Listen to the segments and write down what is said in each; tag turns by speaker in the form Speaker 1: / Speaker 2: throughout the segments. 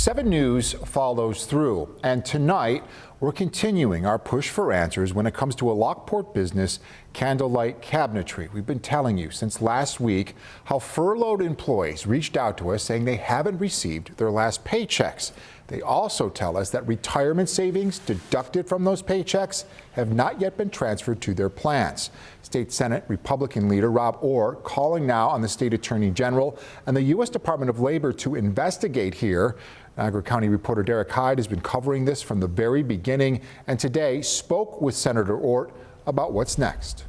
Speaker 1: 7 News follows through, and tonight we're continuing our push for answers when it comes to a Lockport business, Candlelight Cabinetry. We've been telling you since last week how furloughed employees reached out to us saying they haven't received their last paychecks. They also tell us that retirement savings deducted from those paychecks have not yet been transferred to their plans. State Senate Republican leader Rob Ortt calling now on the state attorney general and the U.S. Department of Labor to investigate here. Niagara County reporter Derek Hyde has been covering this from the very beginning and today spoke with Senator Ortt about what's next.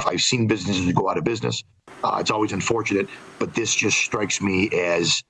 Speaker 2: I've seen businesses go out of business. It's always unfortunate, but this just strikes me as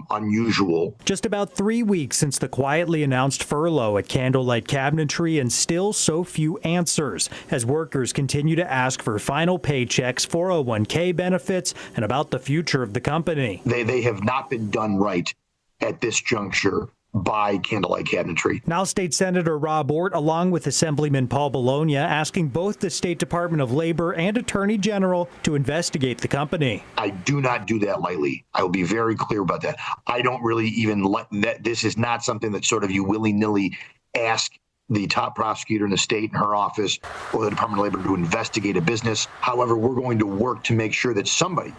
Speaker 2: unusual.
Speaker 3: Just about 3 weeks since the quietly announced furlough at Candlelight Cabinetry, and still so few answers as workers continue to ask for final paychecks, 401k benefits, and about the future of the company.
Speaker 2: They have not been done right at this juncture by Candlelight Cabinetry.
Speaker 3: Now State Senator Rob Ortt, along with Assemblyman Paul Bologna, asking both the State Department of Labor and Attorney General to investigate the company.
Speaker 2: I do not do that lightly. I will be very clear about that. I don't really even let that. This is not something that sort of you willy-nilly ask the top prosecutor in the state in her office or the Department of Labor to investigate a business. However, we're going to work to make sure that somebody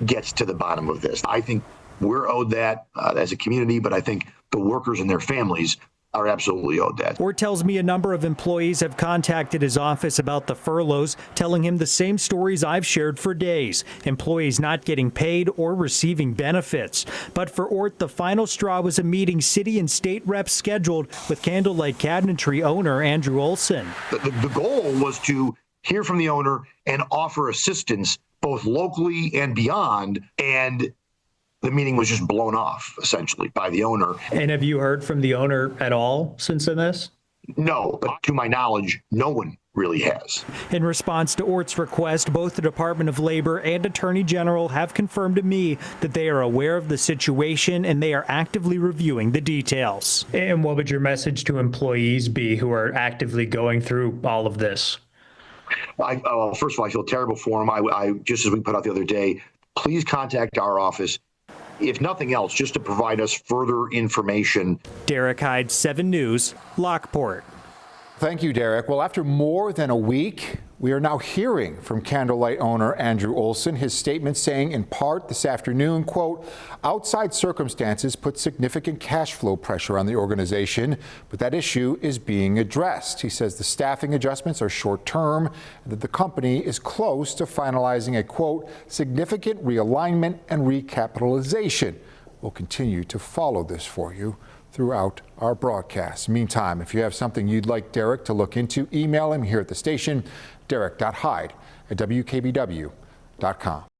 Speaker 2: gets to the bottom of this. I think we're owed that as a community, but I think the workers and their families are absolutely owed that.
Speaker 3: Ortt tells me a number of employees have contacted his office about the furloughs, telling him the same stories I've shared for days. Employees not getting paid or receiving benefits. But for Ortt, the final straw was a meeting city and state reps scheduled with Candlelight Cabinetry owner Andrew Olsen.
Speaker 2: The goal was to hear from the owner and offer assistance both locally and beyond, and the meeting was just blown off, essentially, by the owner.
Speaker 3: And have you heard from the owner at all since this?
Speaker 2: No, but to my knowledge, no one really has.
Speaker 3: In response to Ortt's request, both the Department of Labor and Attorney General have confirmed to me that they are aware of the situation and they are actively reviewing the details. And what would your message to employees be who are actively going through all of this?
Speaker 2: First of all, I feel terrible for them. I just as we put out the other day, please contact our office, if nothing else, just to provide us further information.
Speaker 3: Derek Hyde, 7 News, Lockport.
Speaker 1: Thank you, Derek. Well, after more than a week, we are now hearing from Candlelight owner Andrew Olsen. His statement saying in part this afternoon, quote, outside circumstances put significant cash flow pressure on the organization, but that issue is being addressed. He says the staffing adjustments are short term and that the company is close to finalizing a, quote, significant realignment and recapitalization. We'll continue to follow this for you throughout our broadcast. Meantime, if you have something you'd like Derek to look into, email him here at the station, derek.hyde@wkbw.com.